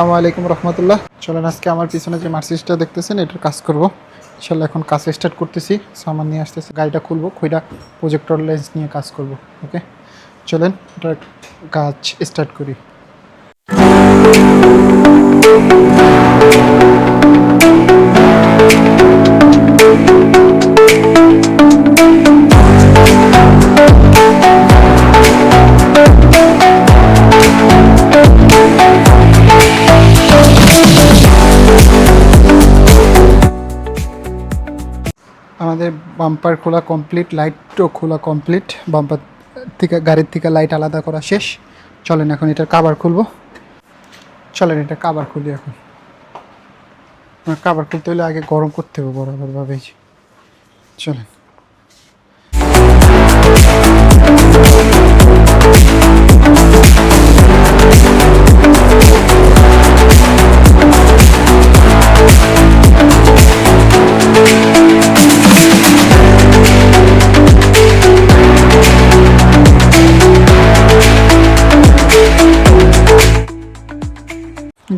আসসালামু আলাইকুম রহমতুল্লাহ। চলেন আজকে আমার পিছনে যে মার্সিডিসটা দেখতেছেন এটার কাজ করব ইনশাল্লাহ। এখন কাজ স্টার্ট করতেছি, সামান নিয়ে আসতেছি, গাড়িটা খুলবো, খুইটা প্রজেক্টর লেন্স নিয়ে কাজ করব। ওকে চলেন এটার কাজ স্টার্ট করি। আমাদের বাম্পার খোলা কমপ্লিট, লাইটও খোলা কমপ্লিট, বাম্পার থেকে গাড়ির থেকে লাইট আলাদা করা শেষ। চলেন এখন এটার কাভার খুলবো। চলেন এটা কাভার খুলি। এখন কাভার খুলতে হলে আগে গরম করতে হবে বরাবরভাবে। চলেন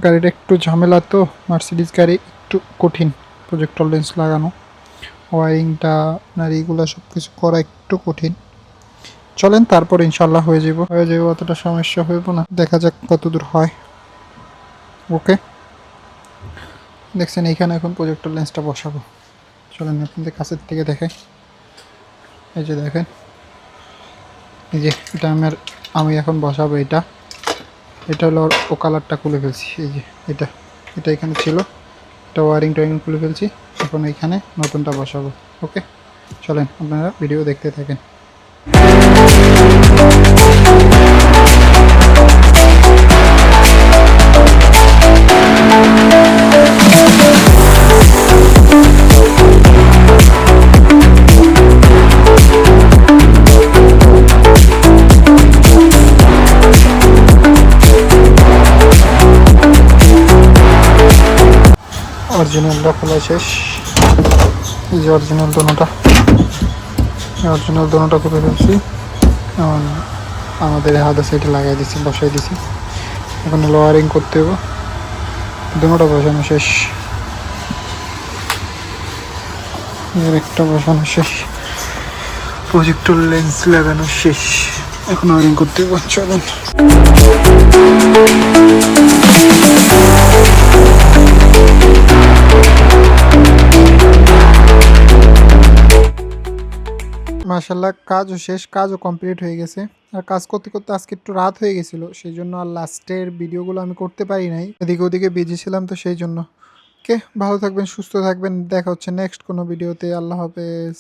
গাড়িটা একটু ঝামেলা, তো মার্সিডিজ গাড়ি একটু কঠিন প্রজেক্টর লেন্স লাগানো, ওয়ারিংটা আপনার এইগুলো সব কিছু করা একটু কঠিন। চলেন তারপর ইনশাল্লাহ হয়ে যাব, অতটা সমস্যা হইব না, দেখা যাক কত দূর হয়। ওকে দেখছেন এইখানে এখন প্রজেক্টর লেন্সটা বসাবো। চলেন আপনাদের কাছের থেকে দেখাই। এই যে দেখেন, এই যে এটা আমি এখন বসাবো। এটা হলো ও কালারটা খুলে ফেলছি। এই যে এটা এখানে ছিল, এটা ওয়ারিং টোয়ারিং খুলে ফেলছি। এখন এইখানে নতুনটা বসাবো। ওকে চলেন আপনারা ভিডিও দেখতে থাকেন। অরিজিনালটা খোলা শেষ। এই যে অরিজিনাল দোনোটা করে ফেলছি। এখন আমাদের হাতের সাইডে লাগাই দিছি, বসাই দিছি। এখন লোয়ারিং করতে হবে। দোনোটা বসানো শেষ, একটা বসানো শেষ, প্রজেক্টর লেন্স লাগানো শেষ। এখন ওয়ারিং করতে হবে। চলেন মাশাল্লাহ কাজও শেষ, কাজও কমপ্লিট হয়ে গেছে। আর কাজ করতে করতে আজকে একটু রাত হয়ে গেছিলো, সেই জন্য আর লাস্টের ভিডিওগুলো আমি করতে পারি নাই, এদিকে ওদিকে বিজি ছিলাম, তো সেই জন্য। ওকে ভালো থাকবেন, সুস্থ থাকবেন, দেখা হচ্ছে নেক্সট কোনো ভিডিওতে। আল্লাহ হাফেজ।